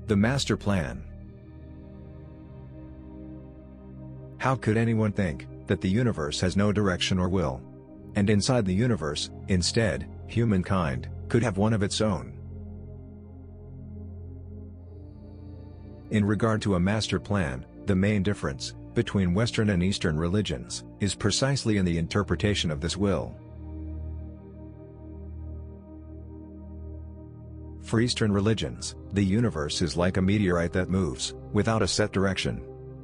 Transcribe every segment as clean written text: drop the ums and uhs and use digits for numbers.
The master plan. How could anyone think that the universe has no direction or will? And inside the universe, instead, humankind could have one of its own. In regard to a master plan, the main difference between Western and Eastern religions is precisely in the interpretation of this will. For Eastern religions, the universe is like a meteorite that moves without a set direction.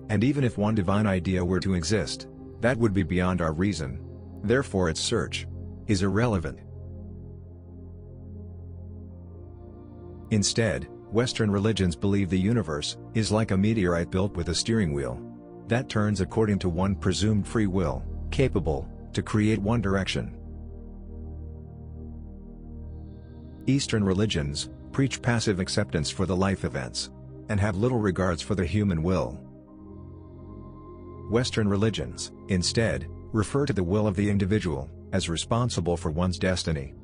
And even if one divine idea were to exist, that would be beyond our reason. Therefore its search is irrelevant. Instead, Western religions believe the universe is like a meteorite built with a steering wheel that turns according to one presumed free will, capable to create one direction. Eastern religions preach passive acceptance for the life events and have little regards for the human will. Western religions, instead, refer to the will of the individual as responsible for one's destiny.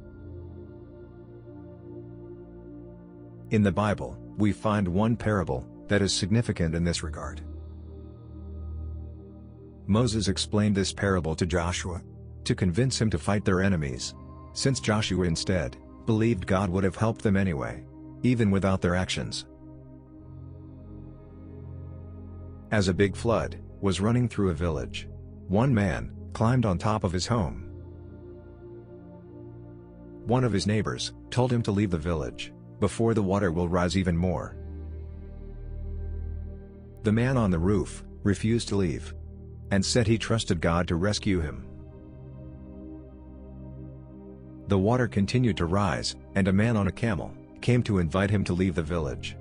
In the Bible, we find one parable that is significant in this regard. Moses explained this parable to Joshua to convince him to fight their enemies, since Joshua instead believed God would have helped them anyway, even without their actions. As a big flood was running through a village, one man climbed on top of his home. One of his neighbors told him to leave the village before the water will rise even more. The man on the roof refused to leave and said he trusted God to rescue him. The water continued to rise, and a man on a camel came to invite him to leave the village.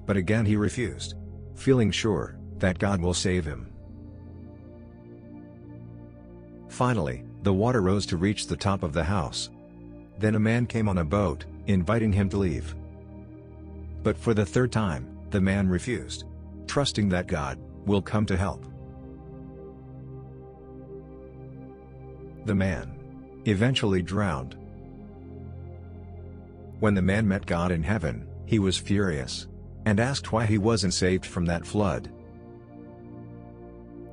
But again he refused, feeling sure that God will save him. Finally, the water rose to reach the top of the house. Then a man came on a boat, inviting him to leave. But for the third time, the man refused, trusting that God will come to help. The man eventually drowned. When the man met God in heaven, he was furious and asked why he wasn't saved from that flood.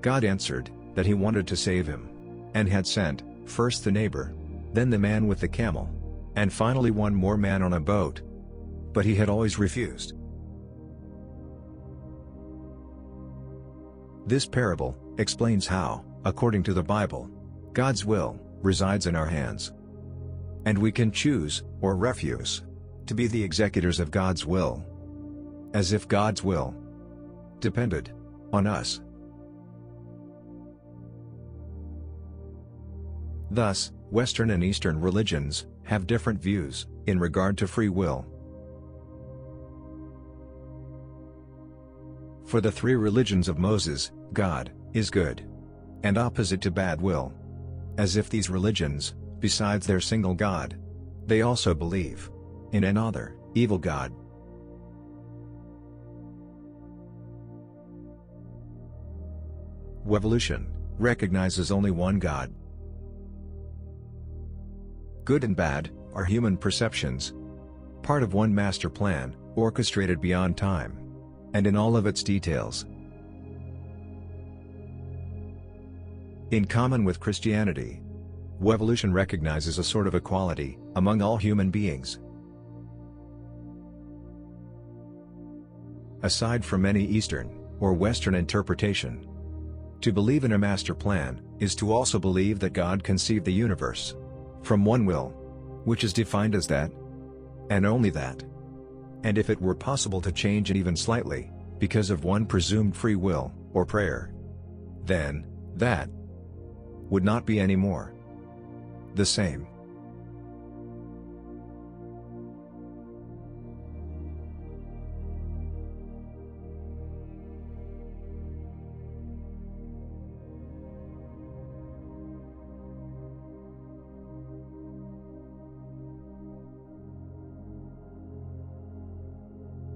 God answered that he wanted to save him and had sent first the neighbor, then the man with the camel, and finally one more man on a boat. But he had always refused. This parable explains how, according to the Bible, God's will resides in our hands. And we can choose, or refuse, to be the executors of God's will. As if God's will depended on us. Thus, Western and Eastern religions have different views in regard to free will. For the three religions of Moses, God is good and opposite to bad will. As if these religions, besides their single God, they also believe in another, evil God. Wavevolution recognizes only one God. Good and bad are human perceptions, part of one master plan, orchestrated beyond time, and in all of its details. In common with Christianity, Wavevolution recognizes a sort of equality among all human beings. Aside from any Eastern or Western interpretation, to believe in a master plan is to also believe that God conceived the universe from one will, which is defined as that, and only that. And if it were possible to change it even slightly, because of one presumed free will, or prayer, then that would not be any more the same.